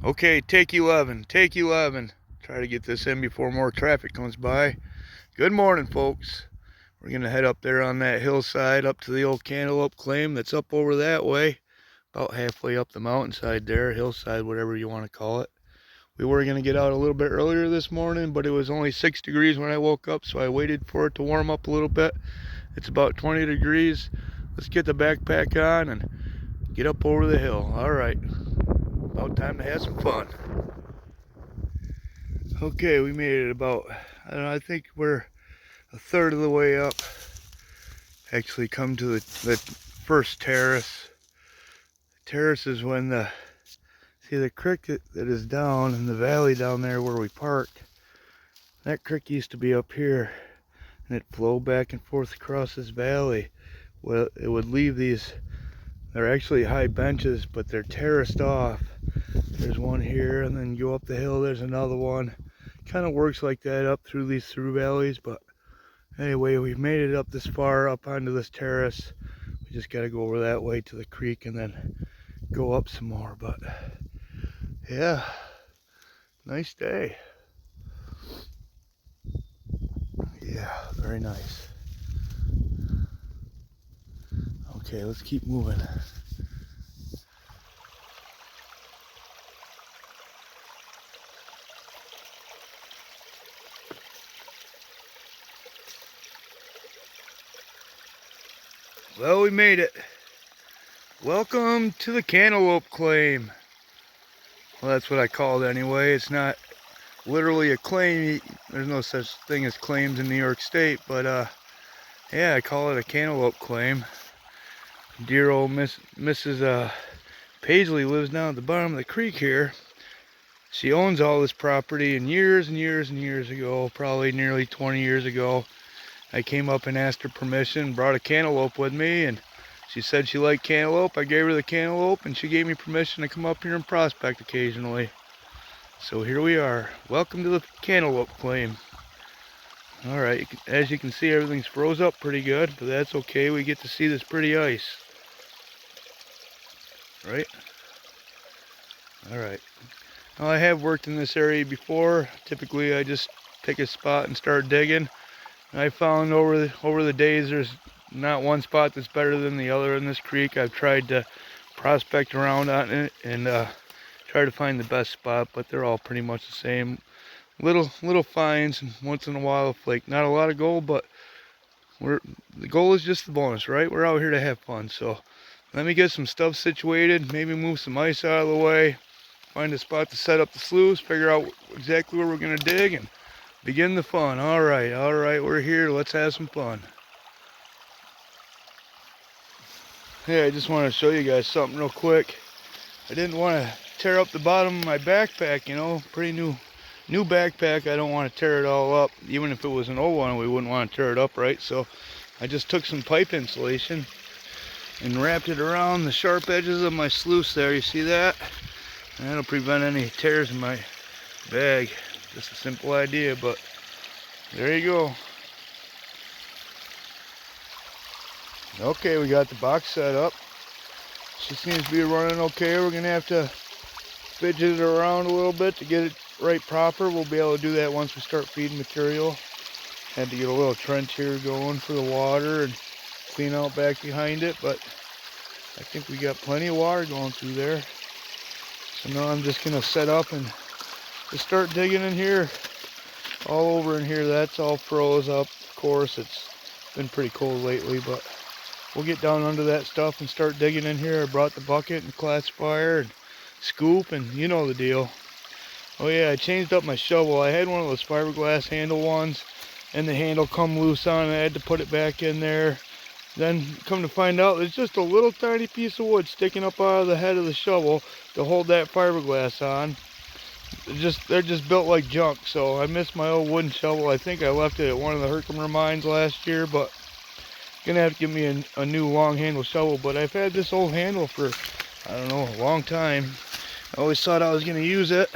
Okay, take 11. Take 11. Try to get this in before more traffic comes by. Good morning, folks. We're going to head up there on that hillside up to the old cantaloupe claim that's up over that way. About halfway up the mountainside there, hillside, whatever you want to call it. We were going to get out a little bit earlier this morning, but it was only 6 degrees when I woke up, so I waited for it to warm up a little bit. It's about 20 degrees. Let's get the backpack on and get up over the hill. All right. About time to have some fun. Okay, we made it about, I don't know, I think we're a third of the way up. Actually come to the first terrace. Terrace is when the creek that is down in the valley down there where we parked. That creek used to be up here and it flowed back and forth across this valley. Well, it would leave these, they're actually high benches, but they're terraced off. There's one here, and then you go up the hill, there's another one. Kind of works like that up through these through valleys, but anyway, we've made it up this far up onto this terrace. We just got to go over that way to the creek and then go up some more. But yeah, nice day. Yeah, very nice. Okay, let's keep moving. Well, we made it. Welcome to the cantaloupe claim. Well, that's what I call it anyway. It's not literally a claim. There's no such thing as claims in New York State, but yeah, I call it a cantaloupe claim. Dear old Mrs. Paisley lives down at the bottom of the creek here. She owns all this property, and years and years and years ago, probably nearly 20 years ago, I came up and asked her permission, brought a cantaloupe with me, and she said she liked cantaloupe. I gave her the cantaloupe, and she gave me permission to come up here and prospect occasionally. So here we are. Welcome to the cantaloupe claim. Alright, as you can see, everything's froze up pretty good, but that's okay. We get to see this pretty ice. Right? Alright. Now, I have worked in this area before. Typically, I just pick a spot and start digging. I found over the days there's not one spot that's better than the other in this creek. I've tried to prospect around on it and try to find the best spot, but they're all pretty much the same. Little finds, and once in a while a flake. Not a lot of gold, but the goal is just the bonus, right? We're out here to have fun. So let me get some stuff situated, maybe move some ice out of the way, find a spot to set up the sluice, figure out exactly where we're gonna dig, and begin the fun. All right, we're here. Let's have some fun. Hey, I just want to show you guys something real quick. I didn't want to tear up the bottom of my backpack, you know, pretty new backpack. I don't want to tear it all up. Even if it was an old one, we wouldn't want to tear it up, right? So I just took some pipe insulation and wrapped it around the sharp edges of my sluice there. You see that? And that'll prevent any tears in my bag. Just a simple idea, but there you go. Okay, we got the box set up. She seems to be running okay. We're gonna have to fidget it around a little bit to get it right proper. We'll be able to do that once we start feeding material. Had to get a little trench here going for the water and clean out back behind it, but I think we got plenty of water going through there. So now I'm just gonna set up and just start digging in here. All over in here, that's all froze up. Of course, it's been pretty cold lately, but we'll get down under that stuff and start digging in here. I brought the bucket and classifier and scoop, and you know the deal. Oh yeah, I changed up my shovel. I had one of those fiberglass handle ones, and the handle come loose on it. I had to put it back in there. Then come to find out, there's just a little tiny piece of wood sticking up out of the head of the shovel to hold that fiberglass on. They're just built like junk, so I missed my old wooden shovel. I think I left it at one of the Herkimer mines last year, but gonna have to give me a new long handle shovel. But I've had this old handle for, I don't know, a long time. I always thought I was gonna use it,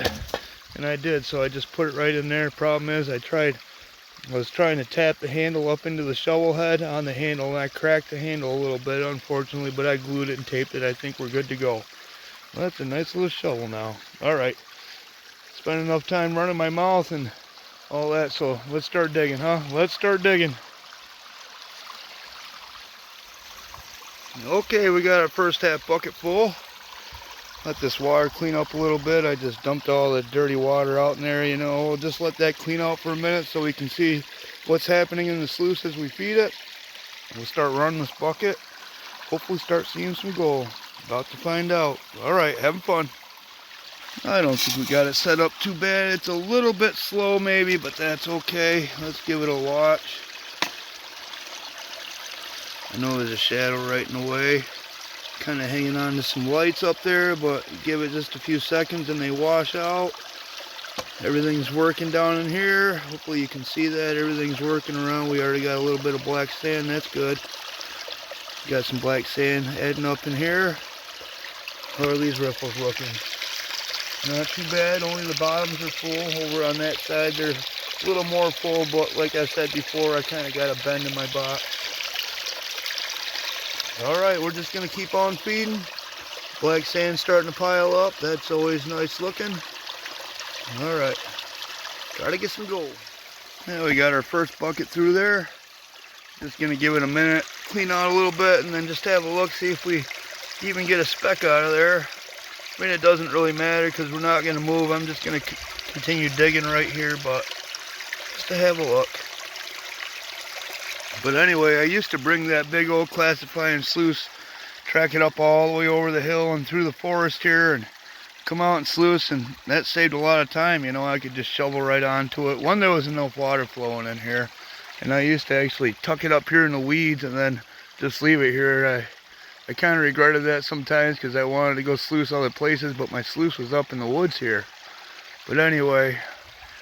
and I did, so I just put it right in there. Problem is, I was trying to tap the handle up into the shovel head on the handle, and I cracked the handle a little bit, unfortunately, but I glued it and taped it. I think we're good to go. Well, that's a nice little shovel now. Alright. Spent enough time running my mouth and all that, so let's start digging, huh? Let's start digging. Okay, we got our first half bucket full. Let this water clean up a little bit. I just dumped all the dirty water out in there, you know. We'll just let that clean out for a minute so we can see what's happening in the sluice as we feed it. We'll start running this bucket. Hopefully start seeing some gold. About to find out. Alright, having fun. I don't think we got it set up too bad. It's a little bit slow maybe, but that's okay. Let's give it a watch. I know there's a shadow right in the way. Kind of hanging on to some lights up there, but give it just a few seconds and they wash out. Everything's working down in here. Hopefully you can see that. Everything's working around. We already got a little bit of black sand. That's good. Got some black sand adding up in here. How are these riffles looking? Not too bad. Only the bottoms are full. Over on that side they're a little more full, but like I said before, I kind of got a bend in my box. Alright, we're just going to keep on feeding. Black sand starting to pile up. That's always nice looking. Alright, try to get some gold. Now we got our first bucket through there. Just going to give it a minute, clean out a little bit, and then just have a look, see if we even get a speck out of there. I mean, it doesn't really matter because we're not going to move. I'm just going to continue digging right here, but just to have a look. But anyway, I used to bring that big old classifying sluice, track it up all the way over the hill and through the forest here and come out and sluice, and that saved a lot of time. You know, I could just shovel right onto it. One, there was enough water flowing in here, and I used to actually tuck it up here in the weeds and then just leave it here. I kind of regretted that sometimes because I wanted to go sluice other places, but my sluice was up in the woods here. But anyway,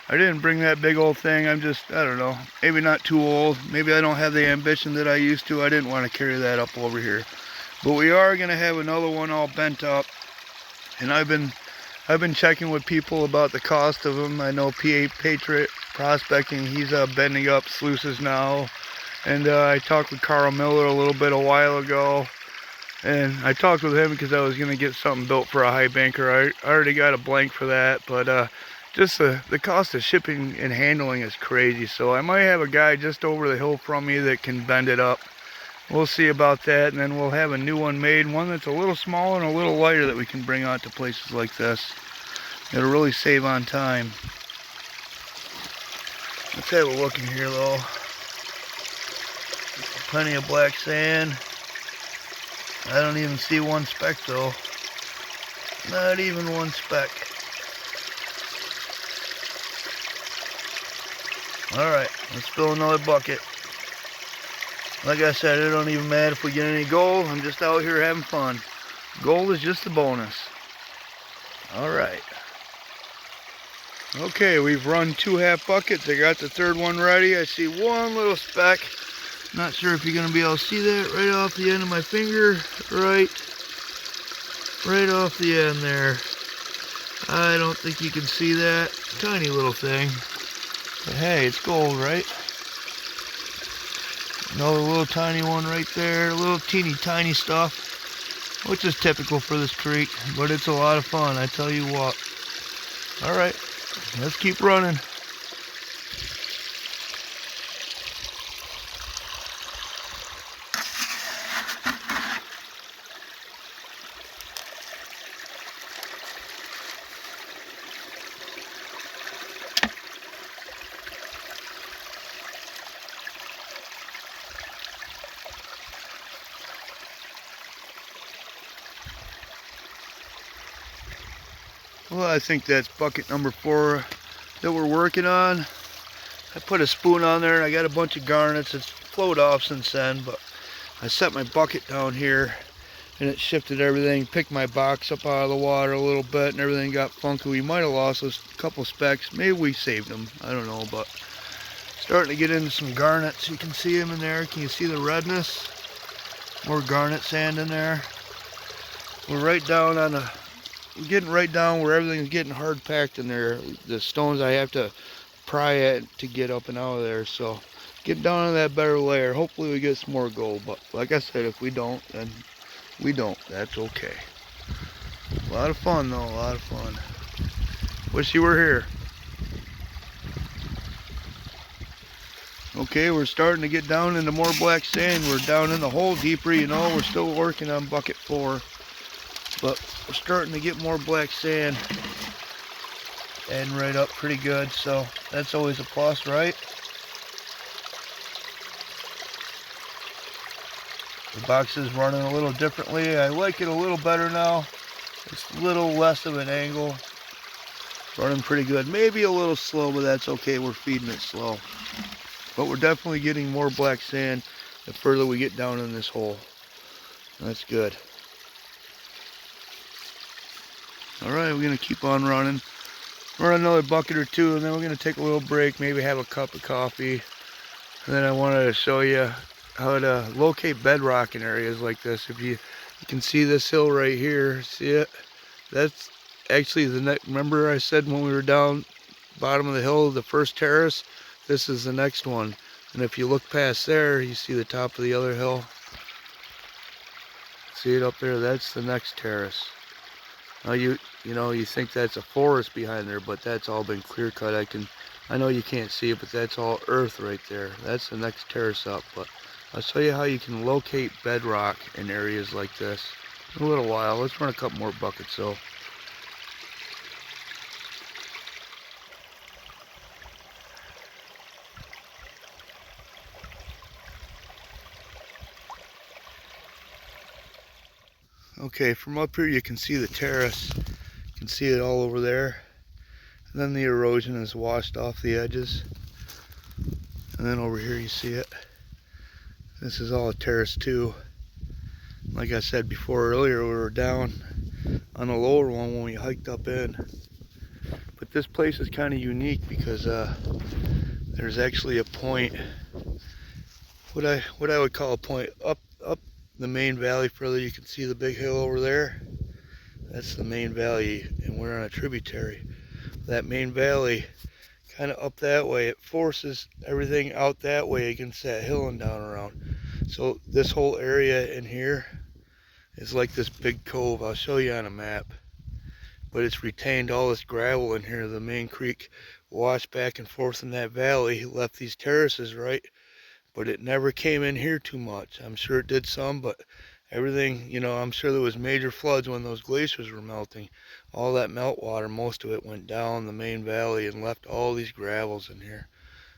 I didn't bring that big old thing. I'm just, I don't know, maybe not too old. Maybe I don't have the ambition that I used to. I didn't want to carry that up over here. But we are going to have another one all bent up. And I've been checking with people about the cost of them. I know PA Patriot Prospecting, he's bending up sluices now. And I talked with Carl Miller a little bit a while ago. And I talked with him because I was going to get something built for a high banker. I already got a blank for that, but just the cost of shipping and handling is crazy. So I might have a guy just over the hill from me that can bend it up. We'll see about that, and then we'll have a new one made, one that's a little smaller and a little lighter that we can bring out to places like this. It'll really save on time. Let's have a look in here though. Plenty of black sand. I don't even see one speck though. Not even one speck. Alright, let's fill another bucket. Like I said, it don't even matter if we get any gold. I'm just out here having fun. Gold is just a bonus. Alright. Okay, we've run 2 half buckets. I got the third one ready. I see one little speck. Not sure if you're going to be able to see that right off the end of my finger. Right off the end there. I don't think you can see that. Tiny little thing. But hey, it's gold, right? Another little tiny one right there. Little teeny tiny stuff. Which is typical for this creek. But it's a lot of fun, I tell you what. Alright, let's keep running. Well, I think that's bucket number 4 that we're working on. I put a spoon on there and I got a bunch of garnets. It's flowed off since then, but I set my bucket down here and it shifted everything, picked my box up out of the water a little bit, and everything got funky. We might have lost a couple specks. Maybe we saved them. I don't know, but starting to get into some garnets. You can see them in there. Can you see the redness? More garnet sand in there. We're right down on a... We're getting right down where everything's getting hard packed in there. The stones I have to pry at to get up and out of there. So get down on that better layer. Hopefully we get some more gold. But like I said, if we don't, then we don't. That's okay. Well, lot of fun though, a lot of fun. Wish you were here. Okay, we're starting to get down into more black sand. We're down in the hole deeper, you know. We're still working on bucket 4, but we're starting to get more black sand and right up pretty good, so that's always a plus, right? The box is running a little differently. I like it a little better now. It's a little less of an angle. Running pretty good. Maybe a little slow, but that's okay. We're feeding it slow. But we're definitely getting more black sand the further we get down in this hole. That's good. Alright, we're going to keep on running. Run another bucket or 2, and then we're going to take a little break, maybe have a cup of coffee. And then I wanted to show you how to locate bedrock in areas like this. If you can see this hill right here, see it? That's actually the next. Remember I said when we were down bottom of the hill, the first terrace? This is the next one. And if you look past there, you see the top of the other hill. See it up there? That's the next terrace. Now you know, you think that's a forest behind there, but that's all been clear cut. I know you can't see it, but that's all earth right there. That's the next terrace up. But I'll show you how you can locate bedrock in areas like this in a little while. Let's run a couple more buckets though. Okay, from up here you can see the terrace. You can see it all over there. And then the erosion is washed off the edges. And then over here you see it. This is all a terrace too. Like I said before earlier, we were down on the lower one when we hiked up in. But this place is kind of unique because there's actually a point, what I would call a point, up the main valley further. You can see the big hill over there. That's the main valley, and we're on a tributary. That main valley, kind of up that way, it forces everything out that way against that hill and down around. So this whole area in here is like this big cove. I'll show you on a map. But it's retained all this gravel in here. The main creek washed back and forth in that valley, left these terraces, right? But it never came in here too much. I'm sure it did some, but everything, you know, I'm sure there was major floods when those glaciers were melting. All that meltwater, most of it went down the main valley and left all these gravels in here.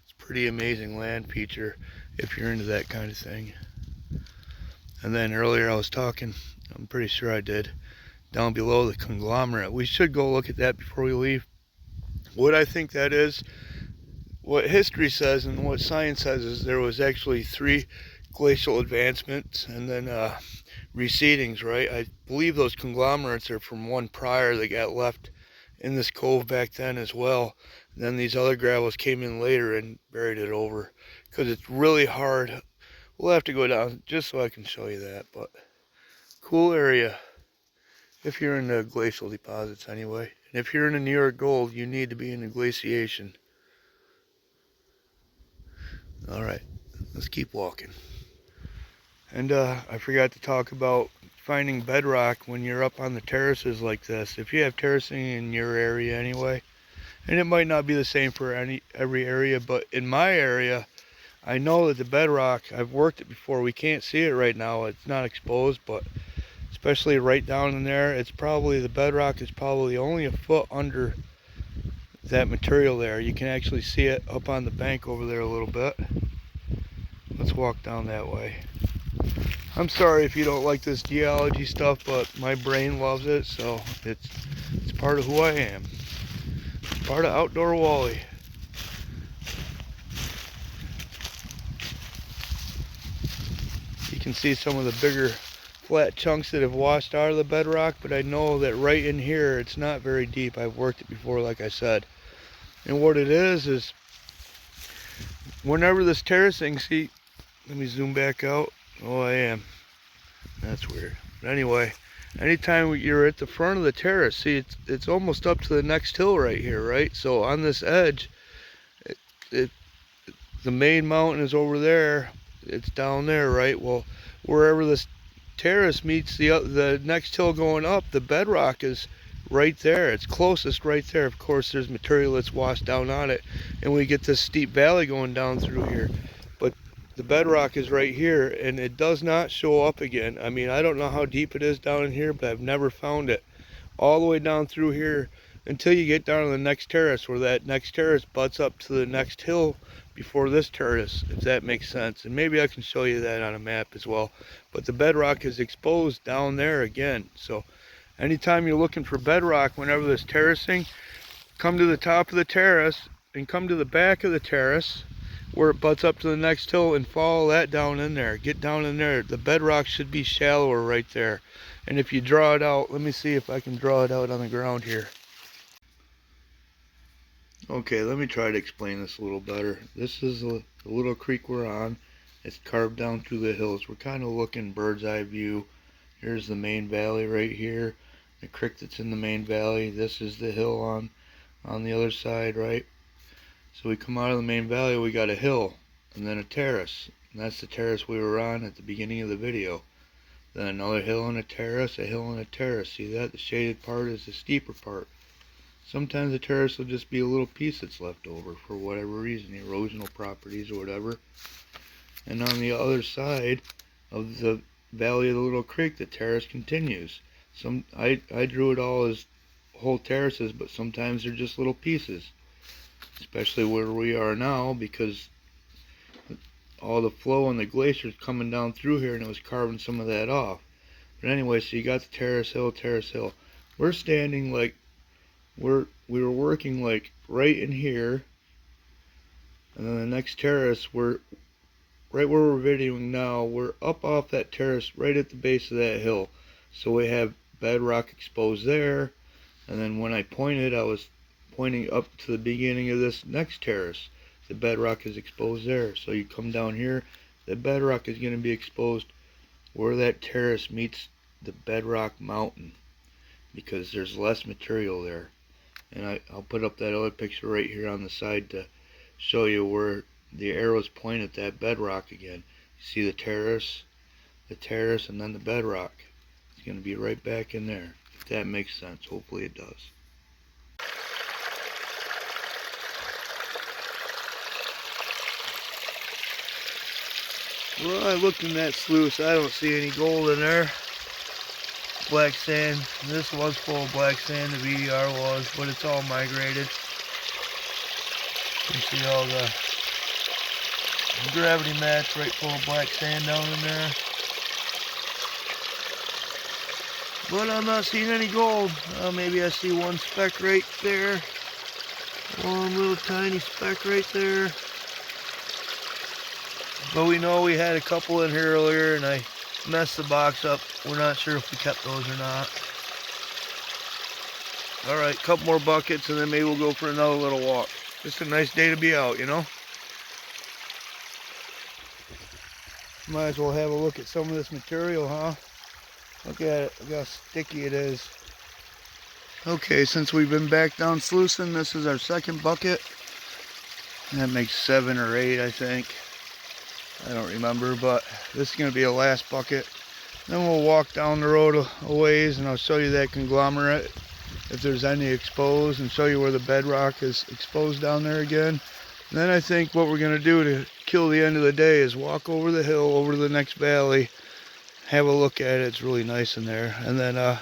It's a pretty amazing land feature if you're into that kind of thing. And then earlier I was talking, I'm pretty sure I did, down below the conglomerate. We should go look at that before we leave. What I think that is, what history says and what science says, is there was actually 3 glacial advancements and then recedings, right? I believe those conglomerates are from one prior that got left in this cove back then as well. And then these other gravels came in later and buried it over, because it's really hard. We'll have to go down just so I can show you that. But cool area if you're into glacial deposits anyway. And if you're into New York gold, you need to be into glaciation. Alright, let's keep walking. And I forgot to talk about finding bedrock when you're up on the terraces like this. If you have terracing in your area anyway, and it might not be the same for every area, but in my area, I know that the bedrock, I've worked it before. We can't see it right now. It's not exposed, but especially right down in there, it's probably, the bedrock is probably only a foot under that material there. You can actually see it up on the bank over there a little bit. Let's walk down that way. I'm sorry if you don't like this geology stuff, but my brain loves it, so it's part of who I am. It's part of Outdoor Wally. You can see some of the bigger flat chunks that have washed out of the bedrock, but I know that right in here it's not very deep. I've worked it before, like I said. And what it is whenever this terracing, see, let me zoom back out. Oh, I am. That's weird. But anyway, anytime you're at the front of the terrace, see, it's almost up to the next hill right here, right? So on this edge, the main mountain is over there. It's down there, right? Well, wherever this terrace meets the next hill going up, the bedrock is right there. It's closest right there. Of course, there's material that's washed down on it, and we get this steep valley going down through here. But the bedrock is right here, and it does not show up again. I mean, I don't know how deep it is down in here, but I've never found it all the way down through here until you get down to the next terrace, where that next terrace butts up to the next hill before this terrace, if that makes sense. And maybe I can show you that on a map as well. But the bedrock is exposed down there again. So anytime you're looking for bedrock, whenever there's terracing, come to the top of the terrace and come to the back of the terrace where it butts up to the next hill and follow that down in there. Get down in there. The bedrock should be shallower right there. And if you draw it out, let me see if I can draw it out on the ground here. Okay, let me try to explain this a little better. This is the little creek we're on. It's carved down through the hills. We're kind of looking bird's eye view. Here's the main valley right here. The creek that's in the main valley. This is the hill on the other side, right? So we come out of the main valley, we got a hill and then a terrace. And that's the terrace we were on at the beginning of the video. Then another hill and a terrace, a hill and a terrace. See that? The shaded part is the steeper part. Sometimes the terrace will just be a little piece that's left over for whatever reason, erosional properties or whatever. And on the other side of the valley of the little creek, the terrace continues. I drew it all as whole terraces, but sometimes they're just little pieces. Especially where we are now, because all the flow and the glacier is coming down through here and it was carving some of that off. But anyway, so you got the terrace hill. We're standing like we were working like right in here, and then the next terrace, we're right where we're videoing now, we're up off that terrace right at the base of that hill. So we have bedrock exposed there, and then when I pointed, I was pointing up to the beginning of this next terrace. The bedrock is exposed there. So you come down here, the bedrock is going to be exposed where that terrace meets the bedrock mountain, because there's less material there. And I'll put up that other picture right here on the side to show you where the arrows point at that bedrock again. You see the terrace, and then the bedrock. It's going to be right back in there, if that makes sense. Hopefully it does. Well, I looked in that sluice. I don't see any gold in there. Black sand. This was full of black sand, the VDR was, but it's all migrated. You can see all the gravity mats right full of black sand down in there. But I'm not seeing any gold. Maybe I see one speck right there. One little tiny speck right there. But we know we had a couple in here earlier and I messed the box up. We're not sure if we kept those or not. Alright, a couple more buckets and then maybe we'll go for another little walk. Just a nice day to be out, you know? Might as well have a look at some of this material, huh? Look at it, look how sticky it is. Okay, since we've been back down sluicing, this is our second bucket. That makes 7 or 8, I think. I don't remember, but this is going to be a last bucket. Then we'll walk down the road a ways and I'll show you that conglomerate, if there's any exposed, and show you where the bedrock is exposed down there again. And then I think what we're going to do to kill the end of the day is walk over the hill, over to the next valley, have a look at it. It's really nice in there. And then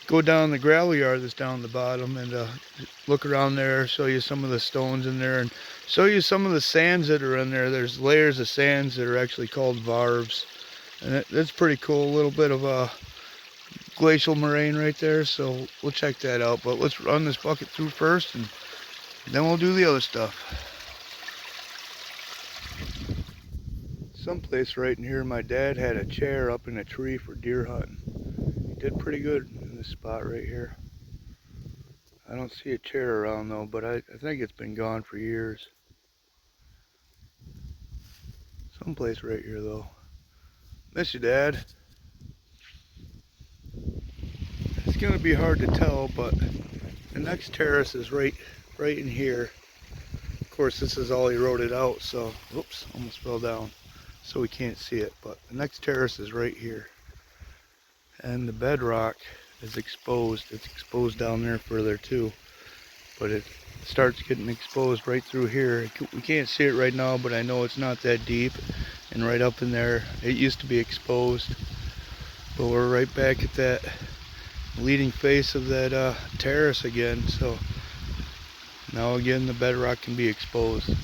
go down the gravel yard that's down the bottom and look around there, show you some of the stones in there, and show you some of the sands that are in there. There's layers of sands that are actually called varves, and that's pretty cool. A little bit of a glacial moraine right there, so we'll check that out. But let's run this bucket through first and then we'll do the other stuff. Someplace right in here, my dad had a chair up in a tree for deer hunting. He did pretty good in this spot right here. I don't see a chair around though, but I think it's been gone for years. Someplace right here though. Miss you, Dad. It's gonna be hard to tell, but the next terrace is right in here. Of course, this is all eroded out, so oops, almost fell down. So we can't see it, but the next terrace is right here. and the bedrock is exposed. It's exposed down there further too, but it starts getting exposed right through here. We can't see it right now, but I know it's not that deep, and right up in there it used to be exposed, but we're right back at that leading face of that terrace again. So now again the bedrock can be exposed.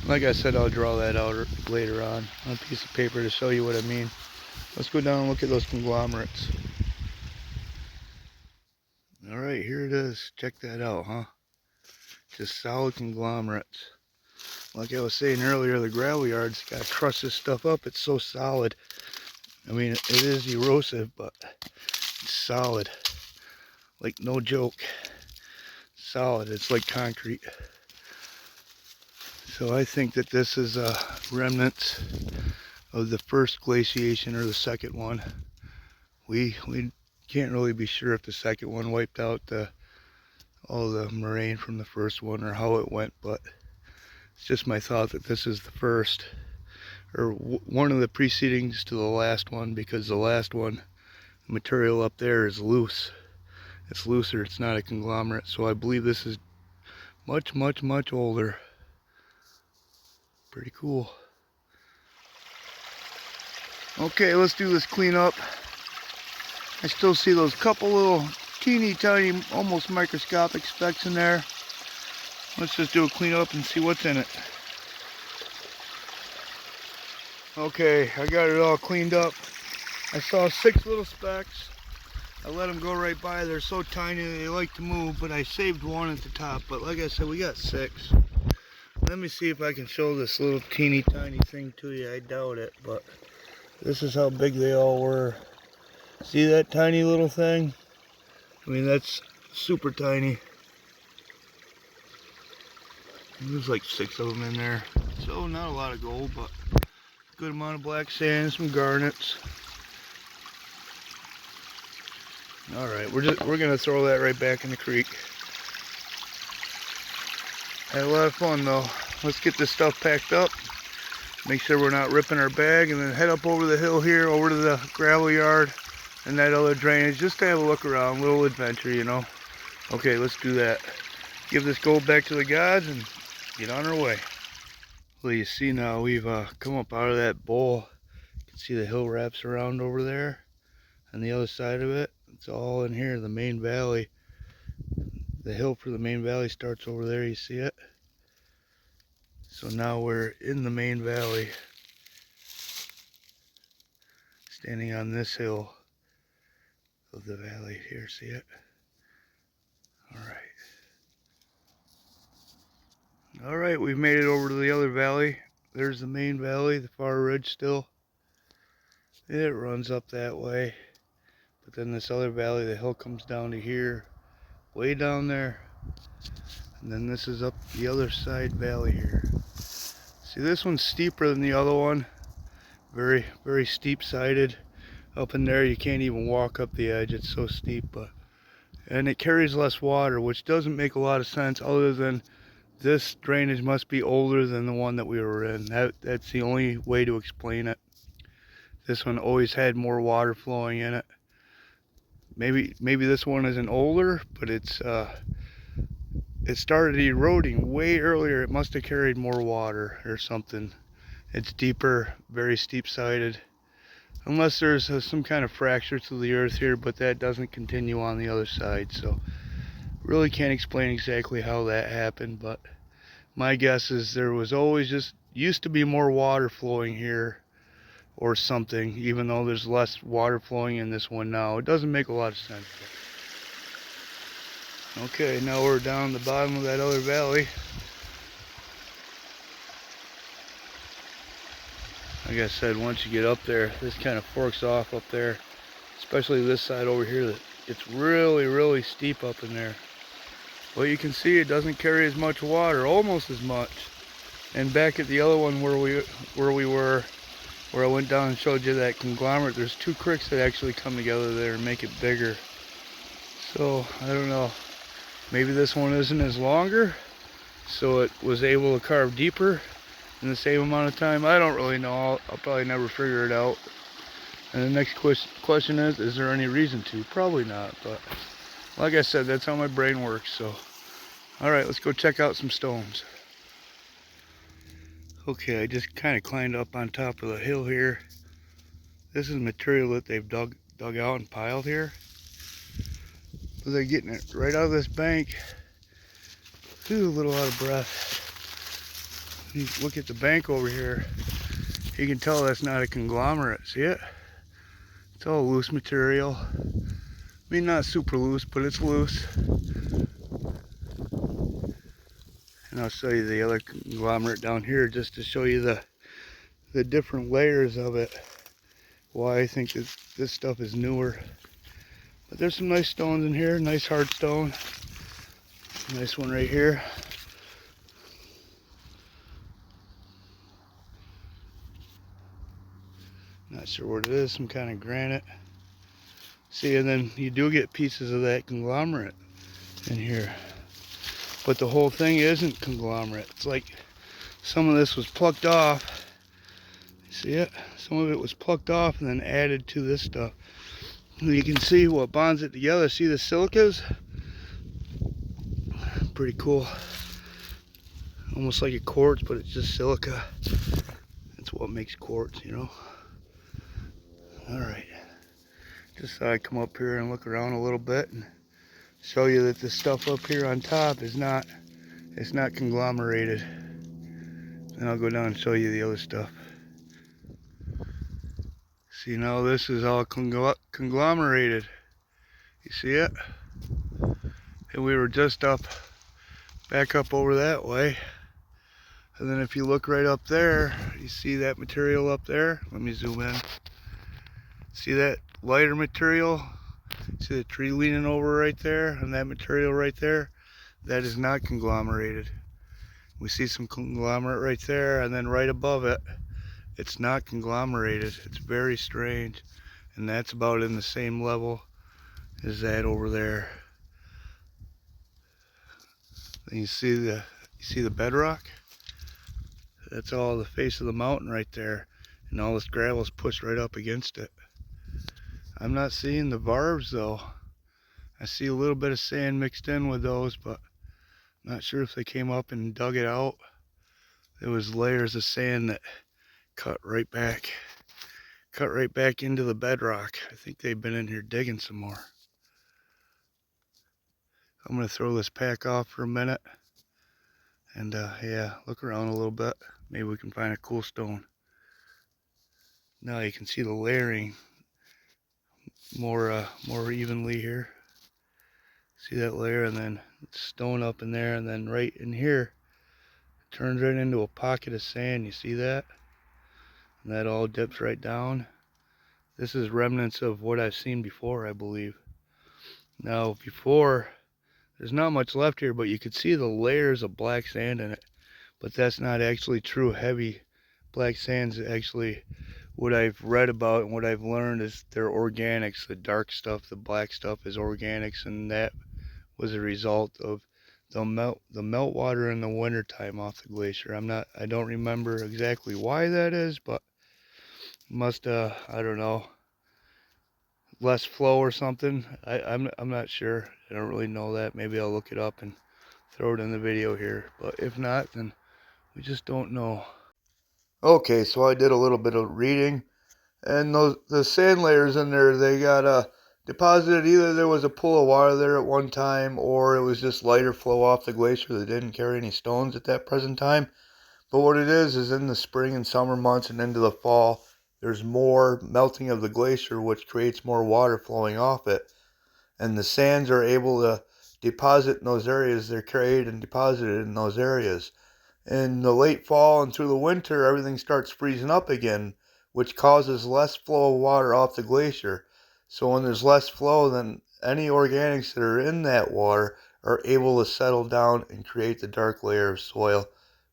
Like I said, I'll draw that out later on a piece of paper to show you what I mean. Let's go down and look at those conglomerates. Alright, here it is. Check that out, huh? Just solid conglomerates. Like I was saying earlier, the gravel yard's got to crush this stuff up. It's so solid. I mean, it is erosive, but it's solid. Like, no joke. Solid. It's like concrete. So I think that this is remnants of the first glaciation or the second one. We can't really be sure if the second one wiped out all the moraine from the first one or how it went, but it's just my thought that this is the first, or one of the precedings to the last one, because the last one, the material up there is loose. It's looser, it's not a conglomerate, so I believe this is much, much, much older. Pretty cool. Okay, let's do this cleanup. I still see those couple little teeny tiny, almost microscopic specks in there. Let's just do a cleanup and see what's in it. Okay, I got it all cleaned up. I saw 6 little specks. I let them go right by. They're so tiny they like to move, but I saved one at the top. But like I said, we got 6. Let me see if I can show this little teeny tiny thing to you. I doubt it, but this is how big they all were. See that tiny little thing? I mean, that's super tiny. There's like 6 of them in there. So not a lot of gold, but a good amount of black sand, some garnets. Alright, we're gonna throw that right back in the creek. Had a lot of fun though. Let's get this stuff packed up. Make sure we're not ripping our bag, and then head up over the hill here, over to the gravel yard and that other drainage, just to have a look around, little adventure, you know. Okay, let's do that. Give this gold back to the gods and get on our way. Well, you see now we've come up out of that bowl. You can see the hill wraps around over there, and the other side of it, it's all in here, the main valley. The hill for the main valley starts over there, you see it? So now we're in the main valley, standing on this hill of the valley here, see it? Alright, we've made it over to the other valley. There's the main valley, the far ridge still. It runs up that way. But then this other valley, the hill comes down to here, way down there. And then this is up the other side valley here. See, this one's steeper than the other one. Very, very steep sided. Up in there you can't even walk up the edge, it's so steep. And it carries less water, which doesn't make a lot of sense, other than this drainage must be older than the one that we were in. That's the only way to explain it. This one always had more water flowing in it. Maybe this one isn't older, but it started eroding way earlier. It must have carried more water or something. It's deeper, very steep sided. Unless there's some kind of fracture to the earth here, but that doesn't continue on the other side. So really can't explain exactly how that happened, but my guess is there was always just used to be more water flowing here or something, even though there's less water flowing in this one now. It doesn't make a lot of sense. Okay, now we're down the bottom of that other valley. Like I said, once you get up there, this kind of forks off up there, especially this side over here. It's really, really steep up in there. Well, you can see it doesn't carry as much water, almost as much. And back at the other one where I went down and showed you that conglomerate, there's 2 creeks that actually come together there and make it bigger. So, I don't know. Maybe this one isn't as longer, so it was able to carve deeper in the same amount of time. I don't really know. I'll probably never figure it out. And the next question is there any reason to? Probably not, but like I said, that's how my brain works. So, all right, let's go check out some stones. Okay, I just kind of climbed up on top of the hill here. This is material that they've dug out and piled here. So they're getting it right out of this bank. Ooh, a little out of breath. You look at the bank over here. You can tell that's not a conglomerate. See it? It's all loose material. I mean, not super loose, but it's loose. And I'll show you the other conglomerate down here just to show you the different layers of it. Why I think this stuff is newer. But there's some nice stones in here. Nice hard stone. Nice one right here. Not sure what it is. Some kind of granite. See, and then you do get pieces of that conglomerate in here. But the whole thing isn't conglomerate. It's like some of this was plucked off. See it? Some of it was plucked off and then added to this stuff. And you can see what bonds it together. See the silicas? Pretty cool. Almost like a quartz, but it's just silica. That's what makes quartz, you know. Alright. Just thought I'd come up here and look around a little bit and show you that this stuff up here on top is not, it's not conglomerated. And I'll go down and show you the other stuff. See, now this is all conglomerated. You see it? And we were just back up over that way. And then if you look right up there, you see that material up there? Let me zoom in. See that lighter material? See the tree leaning over right there? And that material right there? That is not conglomerated. We see some conglomerate right there, and then right above it, it's not conglomerated. It's very strange. And that's about in the same level as that over there. Then you see the bedrock? That's all the face of the mountain right there. And all this gravel is pushed right up against it. I'm not seeing the varves though. I see a little bit of sand mixed in with those, but I'm not sure if they came up and dug it out. There was layers of sand that cut right back into the bedrock. I think they've been in here digging some more. I'm gonna throw this pack off for a minute and yeah, look around a little bit. Maybe we can find a cool stone. Now you can see the layering more evenly here. See that layer, and then stone up in there, and then right in here it turns right into a pocket of sand. You see that? And that all dips right down. This is remnants of what I've seen before, I believe. Now before, there's not much left here, but you could see the layers of black sand in it. But that's not actually true heavy black sands. Actually, what I've read about and what I've learned is they're organics. The dark stuff, the black stuff is organics, and that was a result of the meltwater in the wintertime off the glacier. I don't remember exactly why that is, but must I don't know, less flow or something. I'm not sure. I don't really know that. Maybe I'll look it up and throw it in the video here, but if not, then we just don't know. Okay, so I did a little bit of reading, and the sand layers in there, they got deposited. Either there was a pool of water there at one time, or it was just lighter flow off the glacier that didn't carry any stones at that present time. But what it is in the spring and summer months and into the fall, there's more melting of the glacier, which creates more water flowing off it. And the sands are able to deposit in those areas. They're carried and deposited in those areas. In the late fall and through the winter, everything starts freezing up again, which causes less flow of water off the glacier. So when there's less flow, then any organics that are in that water are able to settle down and create the dark layer of soil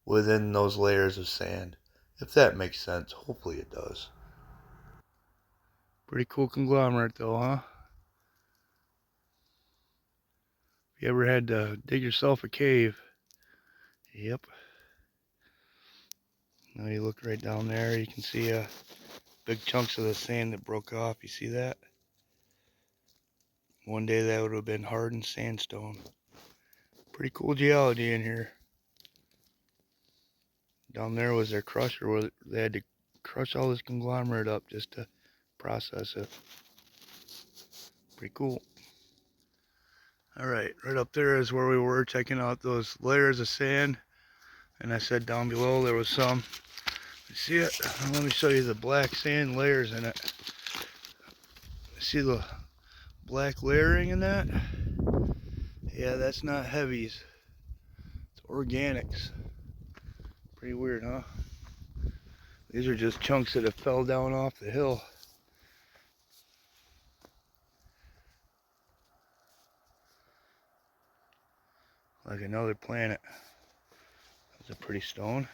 within those layers of sand. If that makes sense. Hopefully it does. Pretty cool conglomerate though, huh? If you ever had to dig yourself a cave. Yep. Now you look right down there, you can see a big chunks of the sand that broke off. You see that? One day that would have been hardened sandstone. Pretty cool geology in here. Down there was their crusher where they had to crush all this conglomerate up just to process it. Pretty cool. Alright, right up there is where we were checking out those layers of sand. And I said down below there was some. You see it? Let me show you the black sand layers in it. See the black layering in that? Yeah, that's not heavies. It's organics. Pretty weird, huh? These are just chunks that have fell down off the hill. Like another planet. That's a pretty stone.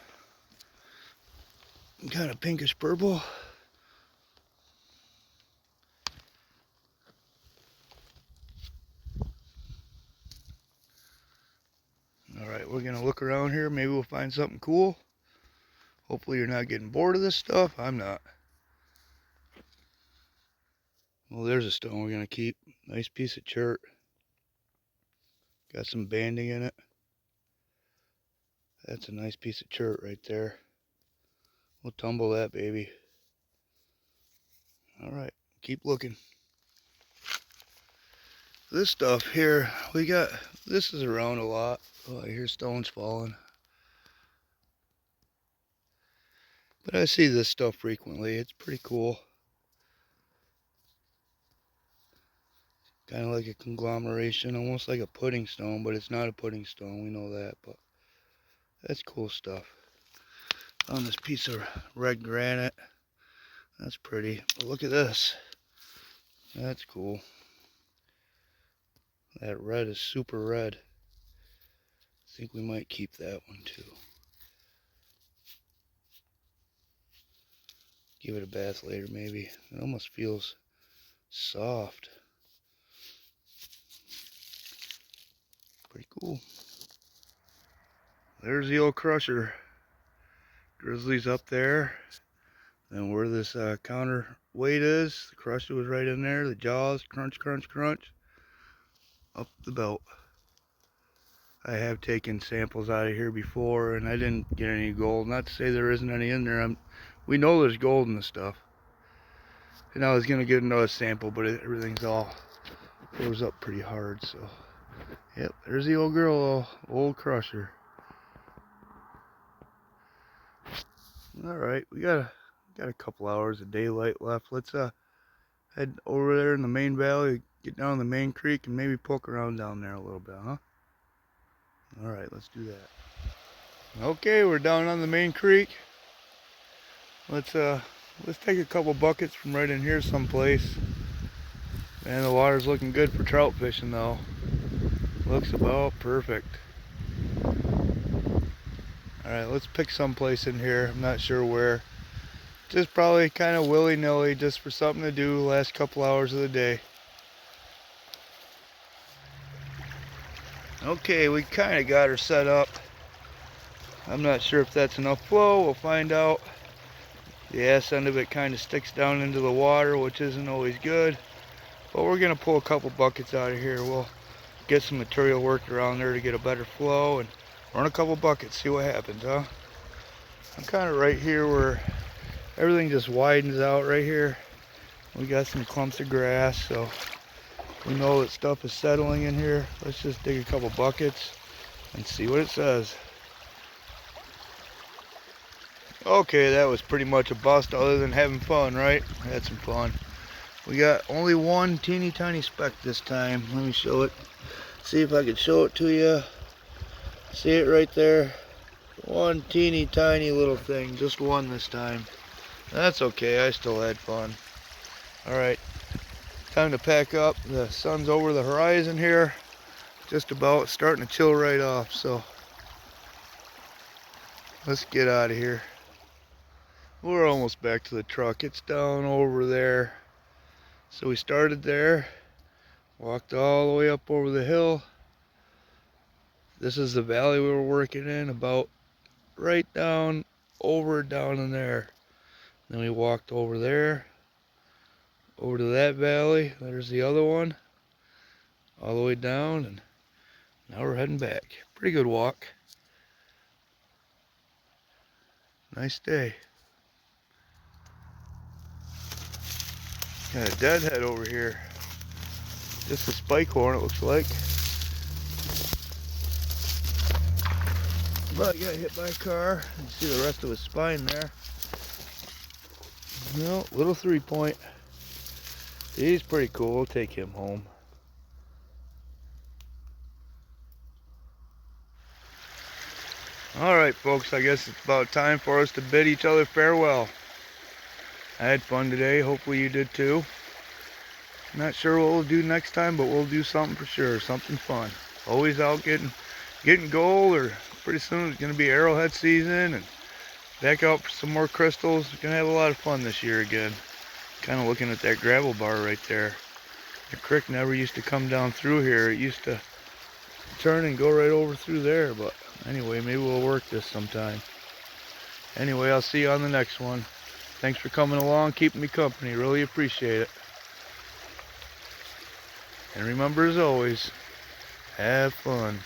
Kind of pinkish purple. Alright, we're gonna look around here. Maybe we'll find something cool. Hopefully you're not getting bored of this stuff. I'm not. Well, there's a stone we're gonna keep. Nice piece of chert. Got some banding in it. That's a nice piece of chert right there. We'll tumble that baby. Alright, keep looking. This stuff here, this is around a lot. Oh, I hear stones falling. But I see this stuff frequently. It's pretty cool. Kind of like a conglomeration, almost like a pudding stone, but it's not a pudding stone, we know that, but that's cool stuff. On this piece of red granite, that's pretty. But look at this, that's cool. That red is super red. I think we might keep that one too. Give it a bath later maybe. It almost feels soft. Pretty cool. There's the old crusher. Grizzly's up there. And where this counterweight is, the crusher was right in there. The jaws, crunch, crunch, crunch. Up the belt. I have taken samples out of here before, and I didn't get any gold. Not to say there isn't any in there. We know there's gold in the stuff. And I was going to get another sample, but everything's all goes up pretty hard. So, yep, there's the old girl, old crusher. Alright, we got a couple hours of daylight left. Let's head over there in the main valley, get down the main creek, and maybe poke around down there a little bit, huh? Alright, let's do that. Okay, we're down on the main creek. Let's take a couple buckets from right in here someplace. Man, the water's looking good for trout fishing though. Looks about perfect. Alright, let's pick someplace in here. I'm not sure where. Just probably kind of willy-nilly, just for something to do the last couple hours of the day. Okay, we kind of got her set up. I'm not sure if that's enough flow. We'll find out. The ass end of it kind of sticks down into the water, which isn't always good. But we're going to pull a couple buckets out of here. We'll get some material worked around there to get a better flow and run a couple buckets, see what happens, huh? I'm kind of right here where everything just widens out right here. We got some clumps of grass, so we know that stuff is settling in here. Let's just dig a couple buckets and see what it says. Okay, that was pretty much a bust other than having fun, right? I had some fun. We got only one teeny tiny speck this time. Let me show it. See if I can show it to you. See it right there? One teeny tiny little thing. Just one this time. That's okay, I still had fun. Alright, time to pack up. The sun's over the horizon here. Just about starting to chill right off, so let's get out of here. We're almost back to the truck. It's down over there. So we started there, walked all the way up over the hill. This is the valley we were working in, about right down in there. Then we walked over there, over to that valley. There's the other one, all the way down, and now we're heading back. Pretty good walk. Nice day. Got a deadhead over here. Just a spike horn, it looks like. But I got hit by a car. You can see the rest of his spine there. No, little 3-point. He's pretty cool. We'll take him home. Alright folks, I guess it's about time for us to bid each other farewell. I had fun today, hopefully you did too. Not sure what we'll do next time, but we'll do something for sure, something fun. Always out getting gold, or pretty soon it's going to be arrowhead season, and back out for some more crystals. We're going to have a lot of fun this year again. Kind of looking at that gravel bar right there. The creek never used to come down through here. It used to turn and go right over through there, but anyway, maybe we'll work this sometime. Anyway, I'll see you on the next one. Thanks for coming along, keeping me company. Really appreciate it. And remember, as always, have fun.